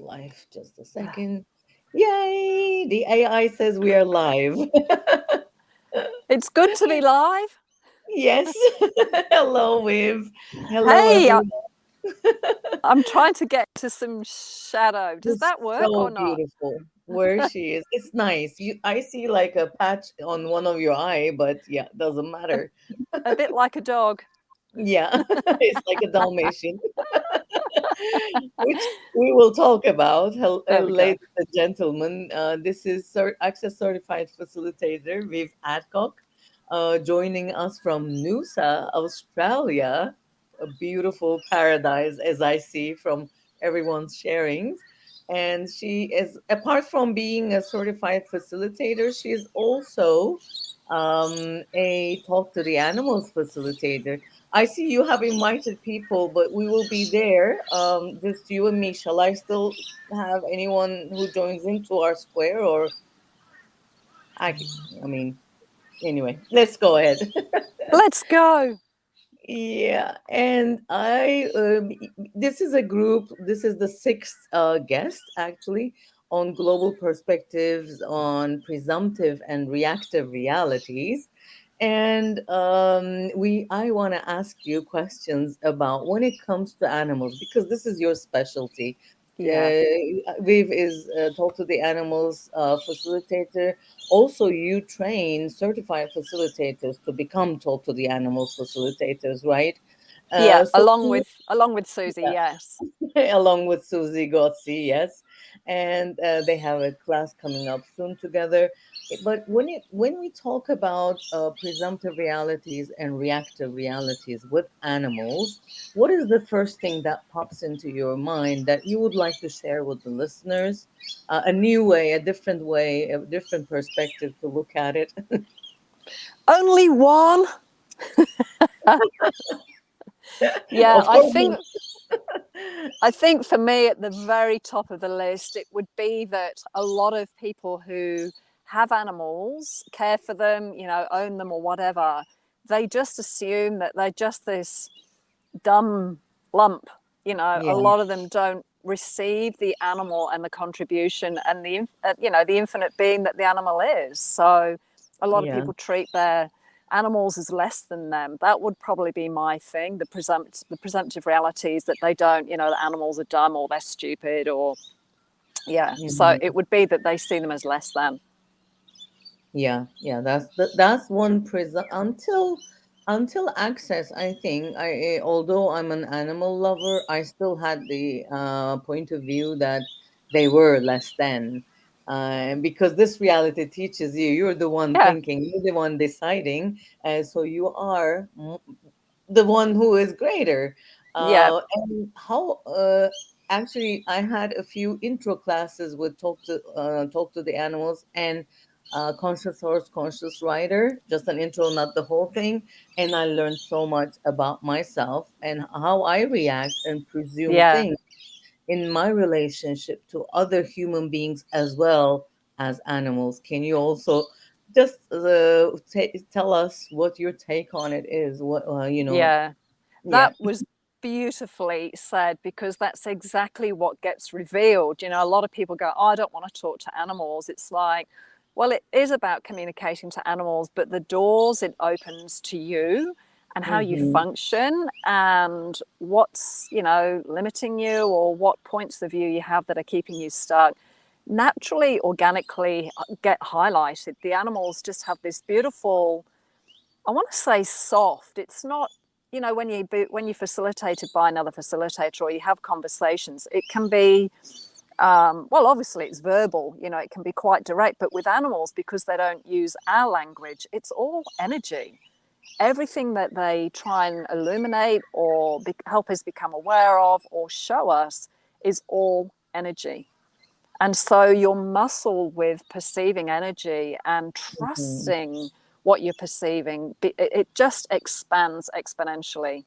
Live. Just a second. Yay! The AI says we are live. It's good to be live. Yes. Hello, Viv. Hello, Hey, everyone. I'm trying to get to some shadow. Does It's that work or so not? beautiful where she is. It's nice. I see like a patch on one of your eye, but yeah, doesn't A, matter. a bit like a dog. Yeah, it's like a Dalmatian, which we will talk about, There we go. ladies and gentlemen. This is Access Certified Facilitator Viv Adcock, joining us from Noosa, Australia, a beautiful paradise, as I see from everyone's sharings. And she is, apart from being a certified facilitator, she is also a Talk to the Animals facilitator. I see you have invited people, but we will be there. Just you and me. Shall I still have anyone who joins into our square, or I? I mean, anyway, let's go ahead. Let's go. Yeah, and this is a group. This is the sixth guest actually on global perspectives on presumptive and reactive realities. And I want to ask you questions about when it comes to animals because this is your specialty. Yeah. Viv is Talk to the Animals facilitator. Also, you train certified facilitators to become Talk to the Animals facilitators, right? Yeah. So, Along with Susie. Yes. along with Susie Gotzi, yes, and they have a class coming up soon together. But when we talk about presumptive realities and reactive realities with animals, what is the first thing that pops into your mind that you would like to share with the listeners? A new way, a different way, a different perspective to look at it. Only one. Yeah. Of I course. think. I think for me, at the very top of the list, it would be that a lot of people who have animals, care for them, own them or whatever, they just assume that they're just this dumb lump. A Yeah, lot of them don't receive the animal and the contribution and the infinite being that the animal is. So a lot of yeah. people treat their animals as less than them. That would probably be my thing. The presumptive realities that they don't, the animals are dumb or they're stupid or yeah. So Mhm. it would be that they see them as less than. Yeah, yeah, that's one prison until access. I think although I'm an animal lover, I still had the point of view that they were less than, because this reality teaches you you're the one Yeah. thinking, you're the one deciding, so you are the one who is greater. Yeah. And how actually I had a few intro classes with Talk to the Animals and Conscious Horse, Conscious Rider, just an intro, not the whole thing. And I learned so much about myself and how I react and presume Yeah. things in my relationship to other human beings as well as animals. Can you also just tell us what your take on it is? What Yeah. yeah, That was beautifully said because that's exactly what gets revealed. A lot of people go, oh, I don't want to talk to animals. It's like, well, it is about communicating to animals, but the doors it opens to you and how you mm-hmm. function and what's, limiting you or what points of view you have that are keeping you stuck naturally, organically get highlighted. The animals just have this beautiful, I want to say soft. It's not, when you're facilitated by another facilitator or you have conversations, it can be, well, obviously it's verbal. It can be quite direct. But with animals, because they don't use our language, it's all energy. Everything that they try and illuminate or help us become aware of or show us is all energy. And so your muscle with perceiving energy and Mm-hmm. trusting what you're perceiving, it just expands exponentially.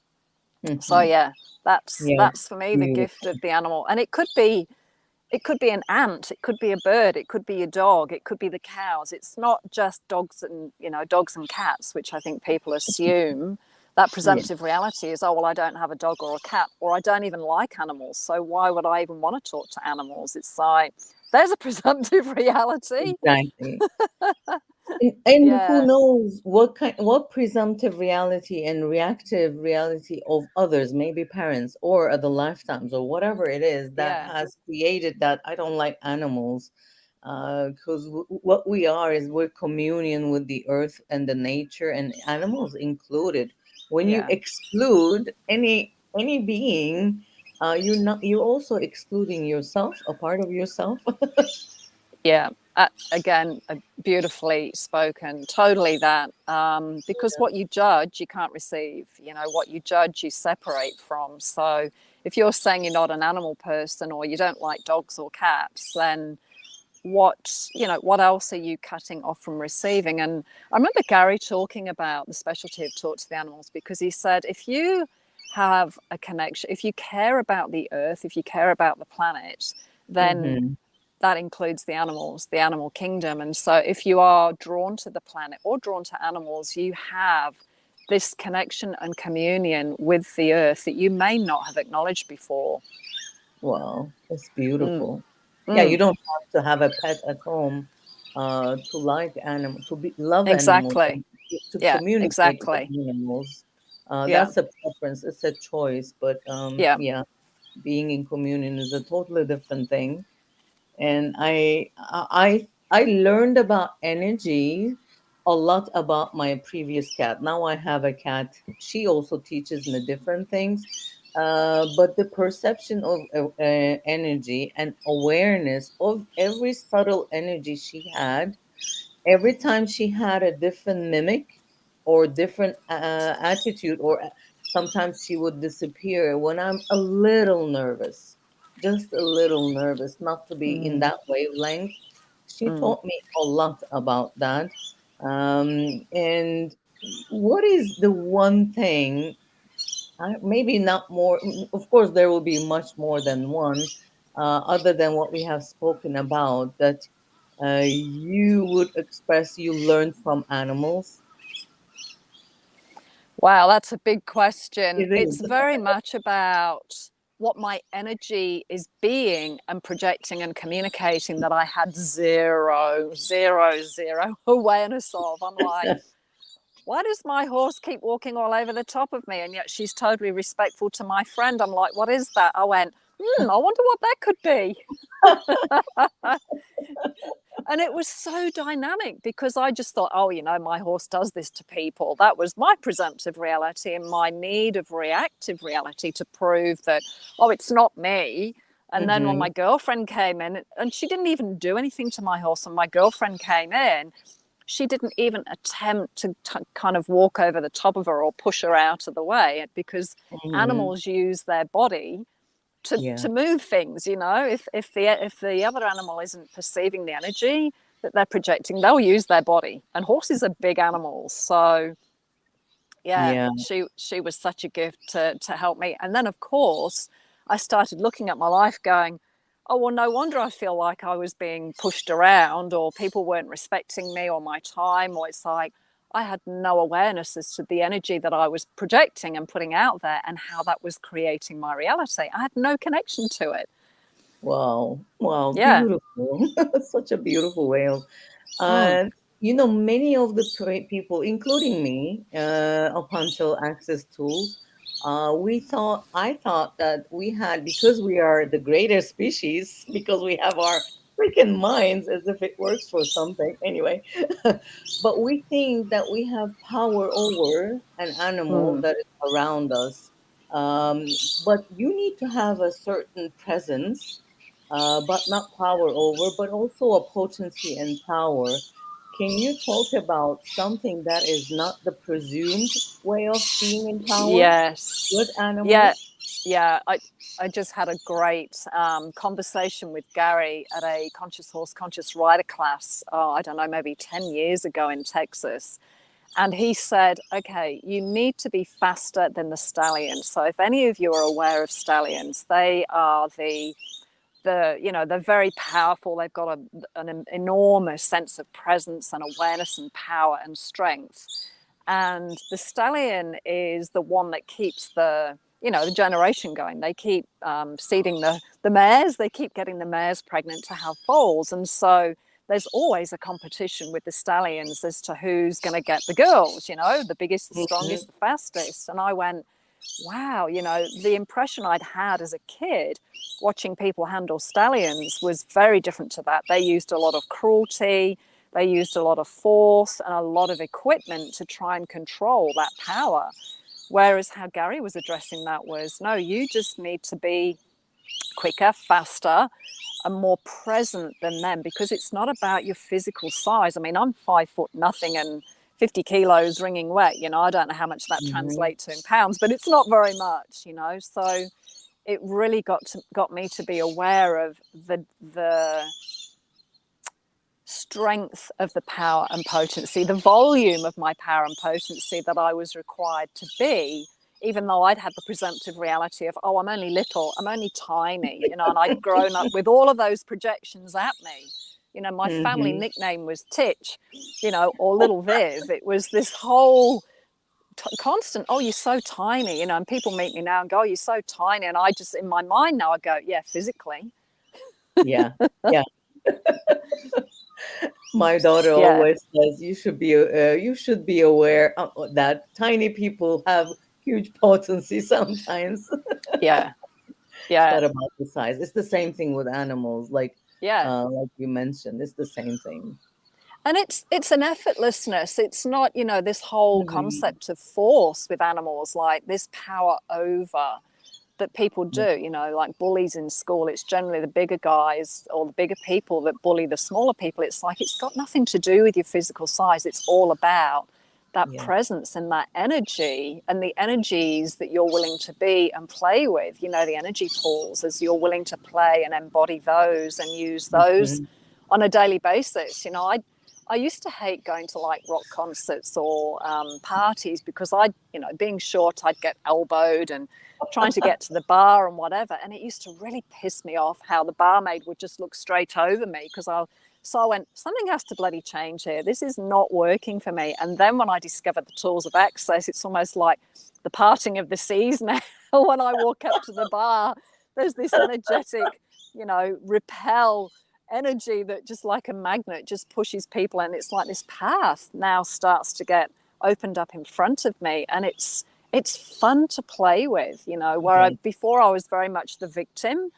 So Mm-hmm. yeah, that's Yeah, that's for me the gift beautiful. of the animal. And it could be an ant, it could be a bird, it could be a dog, it could be the cows. It's not just dogs and cats, which I think people assume That Yeah. presumptive reality is, oh, well, I don't have a dog or a cat, or I don't even like animals. So why would I even want to talk to animals? It's like, there's a presumptive reality. Exactly. And who Yeah, knows what presumptive reality and reactive reality of others, maybe parents or other lifetimes or whatever it is that yeah, has created that I don't like animals. Because what we are is we're communion with the earth and the nature and animals included. When you yeah. exclude any being, you're also excluding yourself, a part of yourself. Yeah, again, beautifully spoken. Totally that. Because what you judge, you can't receive. You know, what you judge, you separate from. So if you're saying you're not an animal person or you don't like dogs or cats, then what else are you cutting off from receiving? And I remember Gary talking about the specialty of talk to the animals, because he said if you have a connection, if you care about the earth, if you care about the planet, then Hmm. that includes the animals, the animal kingdom. And so if you are drawn to the planet or drawn to animals, you have this connection and communion with the earth that you may not have acknowledged before. Wow, it's Mm, beautiful. Yeah, you mm, don't have to have a pet at home to like animal, love animals, exactly. and to Yeah, communicate with exactly. animals. Yeah, That's a preference. It's a choice, but yeah. yeah, being in communion is a totally different thing. And I learned about energy a lot about my previous cat. Now I have a cat. She also teaches me different things, but the perception of energy and awareness of every subtle energy she had, every time she had a different mimic or different attitude, or sometimes she would disappear when I'm a little nervous, just a little nervous, not to be in Mm, that wavelength. She mm. taught me a lot about that. And what is the one thing, maybe not more, of course there will be much more than one, other than what we have spoken about, that you would express you learned from animals? Wow, that's a big question. It It's is. very much about what my energy is being and projecting and communicating that I had zero awareness of. I'm like, why does my horse keep walking all over the top of me? And yet she's totally respectful to my friend. I'm like, what is that? I went, I wonder what that could be. And it was so dynamic because I just thought, oh, my horse does this to people. That was my presumptive reality and my need of reactive reality to prove that, oh, it's not me. And then when Hmm. my girlfriend came in, and she didn't even do anything to my horse, and my girlfriend came in, she didn't even attempt to kind of walk over the top of her or push her out of the way, because Hmm. animals use their body Yeah. to move things. If the other animal isn't perceiving the energy that they're projecting, they'll use their body. And horses are big animals, so yeah, Yeah. she was such a gift to help me. And then of course I started looking at my life going, oh, well, no wonder I feel like I was being pushed around, or people weren't respecting me or my time, or it's like I had no awareness as to the energy that I was projecting and putting out there and how that was creating my reality. I had no connection to it. Wow. Wow. Yeah. Beautiful. Such a beautiful way of. Mm. And many of the people, including me, up until Access Tools, I thought that we had, because we are the greater species, because we have our freaking minds, as if it works for something. Anyway, but we think that we have power over an animal Mm. that is around us. But you need to have a certain presence, but not power over, but also a potency and power. Can you talk about something that is not the presumed way of being in power with Yes. Yeah. animals? Yeah. I just had a great conversation with Gary at a Conscious Horse, Conscious Rider class. Oh, I don't know, maybe 10 years ago in Texas. And he said, okay, you need to be faster than the stallion. So if any of you are aware of stallions, they are they're very powerful. They've got an enormous sense of presence and awareness and power and strength. And the stallion is the one that keeps the, you know, the generation going. They keep seeding the mares. They keep getting the mares pregnant to have foals. And so there's always a competition with the stallions as to who's going to get the girls, you know, the biggest, the Mhm. strongest, the fastest. And I went, wow, you know, the impression I'd had as a kid watching people handle stallions was very different to that. They used a lot of cruelty, they used a lot of force and a lot of equipment to try and control that power. Whereas how Gary was addressing that was, no, you just need to be quicker, faster, and more present than them, because it's not about your physical size. I mean, I'm 5 foot nothing and 50 kilos wringing wet. You know, I don't know how much that Mhm. translates to in pounds, but it's not very much, you know. So it really got me to be aware of the strength of the power and potency, the volume of my power and potency that I was required to be, even though I'd had the presumptive reality of, oh, I'm only little, I'm only tiny, you know, and I'd grown up with all of those projections at me. You know, my family Mhm. nickname was Titch, you know, or Little Viv. It was this whole constant, oh, you're so tiny, you know, and people meet me now and go, oh, you're so tiny. And I just, in my mind now, I go, yeah, physically. Yeah. Yeah. My daughter Yeah, always says you should be aware that tiny people have huge potency sometimes. yeah, It's yeah, not about the size. It's the same thing with animals, yeah. like you mentioned. It's the same thing. And it's an effortlessness. It's not, you know, this whole Mhm. concept of force with animals, like this power over that people do, you know, like bullies in school. It's generally the bigger guys or the bigger people that bully the smaller people. It's like it's got nothing to do with your physical size. It's all about that Yeah. presence and that energy and the energies that you're willing to be and play with, you know, the energy pools, as you're willing to play and embody those and use those Mhm. on a daily basis. You know, I used to hate going to like rock concerts or parties because you know, being short, I'd get elbowed and trying to get to the bar and whatever. And it used to really piss me off how the barmaid would just look straight over me because so I went, something has to bloody change here. This is not working for me. And then when I discovered the tools of access, it's almost like the parting of the seas now. When I walk up to the bar, there's this energetic, you know, repel energy that just like a magnet just pushes people, and it's like this path now starts to get opened up in front of me, and it's fun to play with, you know, where Yeah. before I was very much the victim.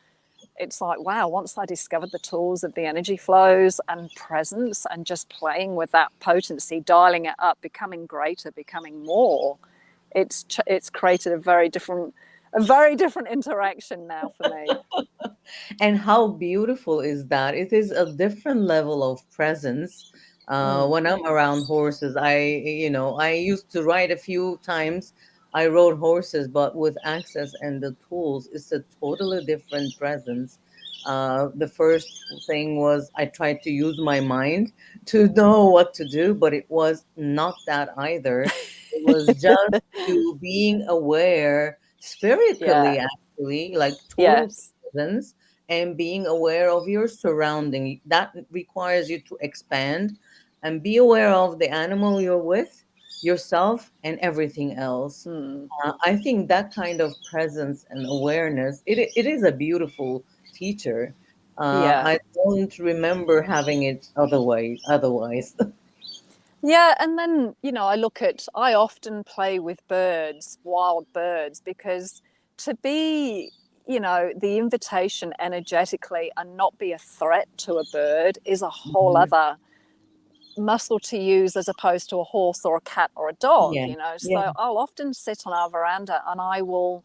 It's like, wow, once I discovered the tools of the energy flows and presence and just playing with that potency, dialing it up, becoming greater, becoming more, it's created a very different interaction now for me. And how beautiful is that? It is a different level of presence. Mm. When I'm around horses, I used to ride a few times. I rode horses, but with access and the tools, it's a totally different presence. The first thing was I tried to use my mind to know what to do, but it was not that either. It was just you being aware spiritually, Yeah. actually, like total Yes. presence and being aware of your surrounding. That requires you to expand and be aware of the animal you're with, yourself, and everything else. Mm. I think that kind of presence and awareness, it is a beautiful teacher. Yeah. I don't remember having it otherwise. Yeah, and then, you know, I often play with birds, wild birds, because to be, you know, the invitation energetically and not be a threat to a bird is a whole Mhm. other muscle to use as opposed to a horse or a cat or a dog, Yeah, you know. yeah. So I'll often sit on our veranda and I will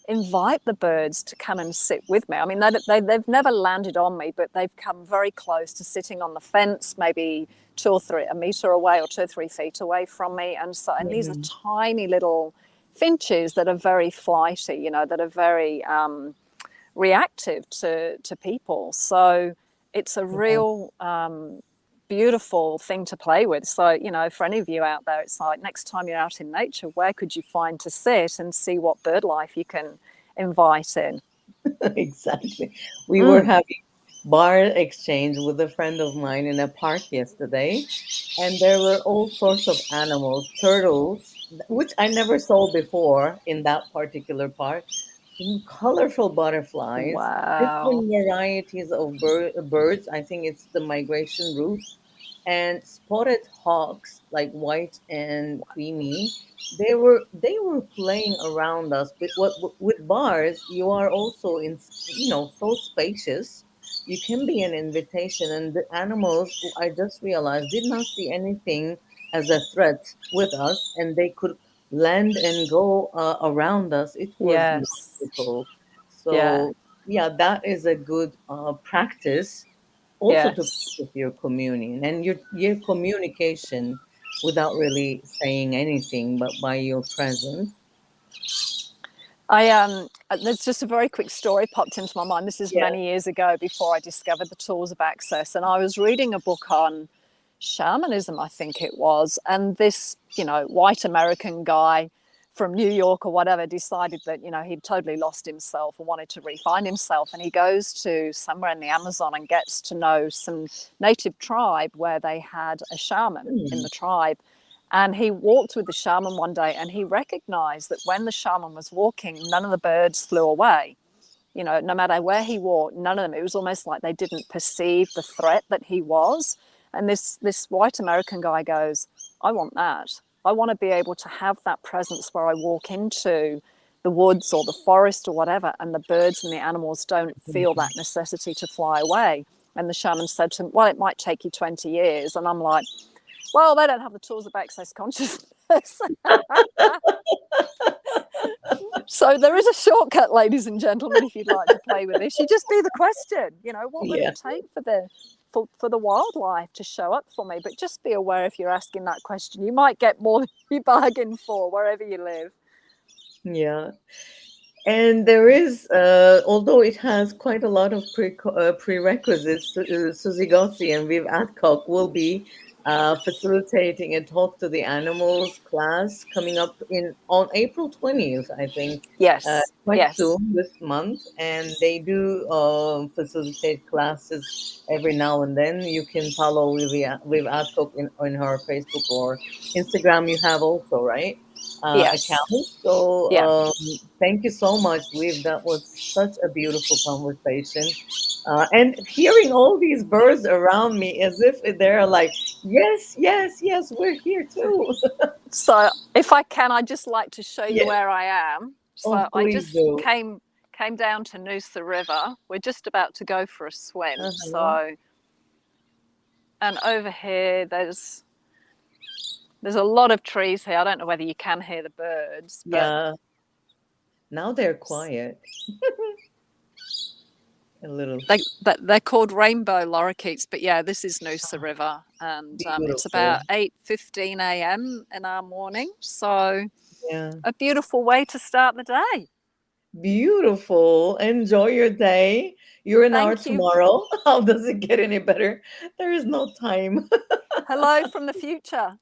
invite the birds to come and sit with me. I mean, they've never landed on me, but they've come very close to sitting on the fence, maybe a meter away or 2 or 3 feet away from me. And these are Mhm. tiny little finches that are very flighty, you know, that are very reactive to people. So it's a Yeah. real beautiful thing to play with. So, you know, for any of you out there, it's like next time you're out in nature, where could you find to sit and see what bird life you can invite in? Exactly. We were Mm. having bar exchange with a friend of mine in a park yesterday, and there were all sorts of animals, turtles, which I never saw before in that particular park, colorful butterflies, Wow. different varieties of birds. I think it's the migration route, and spotted hawks, like white and creamy. They were playing around us. But what with bars, you are also in, so spacious. You can be an invitation, and the animals, I just realized, did not see anything as a threat with us, and they could land and go around us. It was Yes. magical. Yeah. So yeah, that is a good practice also to Yes. practice your communion and your communication without really saying anything, but by your presence. There's just a very quick story popped into my mind. This is Yeah. many years ago before I discovered the tools of access, and I was reading a book on shamanism, I think it was, and this, white American guy from New York or whatever decided that, he'd totally lost himself and wanted to refine himself, and he goes to somewhere in the Amazon and gets to know some native tribe where they had a shaman in Hmm. the tribe. And he walked with the shaman one day and he recognized that when the shaman was walking, none of the birds flew away. No matter where he walked, none of them, it was almost like they didn't perceive the threat that he was. And this white American guy goes, I want that. I want to be able to have that presence where I walk into the woods or the forest or whatever, and the birds and the animals don't feel that necessity to fly away. And the shaman said to him, well, it might take you 20 years. And I'm like, well, they don't have the tools of access consciousness. So there is a shortcut, ladies and gentlemen, if you'd like to play with this. You just be the question, what would Yeah. it take for the wildlife to show up for me? But just be aware if you're asking that question, you might get more than you bargain for wherever you live. Yeah. And there is, although it has quite a lot of prerequisites, Susie Gossi and Viv Adcock will be facilitating a talk to the animals class coming up in on April 20th, I think, Yes, quite yes, soon this month. And they do facilitate classes every now and then. You can follow Viv Adcock on her Facebook or Instagram. You have also, right? yes, Account. So yeah. thank you so much, Liv. That was such a beautiful conversation. And hearing all these birds around me as if they're like, yes, yes, yes, we're here too. So if I can, I'd just like to show you Yes, where I am. oh, So I please just do. came down to Noosa River. We're just about to go for a swim. Uh-huh. And over here, there's a lot of trees here. I don't know whether you can hear the birds, but Yeah, now they're quiet a little. they're called rainbow lorikeets. But yeah, this is Noosa River, and it's Beautiful. about 8:15 a.m. in our morning. So Yeah. a beautiful way to start the day. Beautiful. Enjoy your day. You're an hour Thank you. tomorrow. How does it get any better? There is no time. Hello from the future.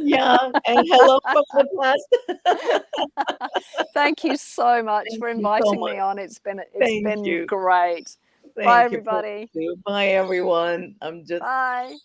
Yeah, and hello from the past. Thank you so much Thank for you so inviting me much. on. It's Thank been you. great. Bye Thank you. Please everybody. do. Bye, everyone. I'm just Bye.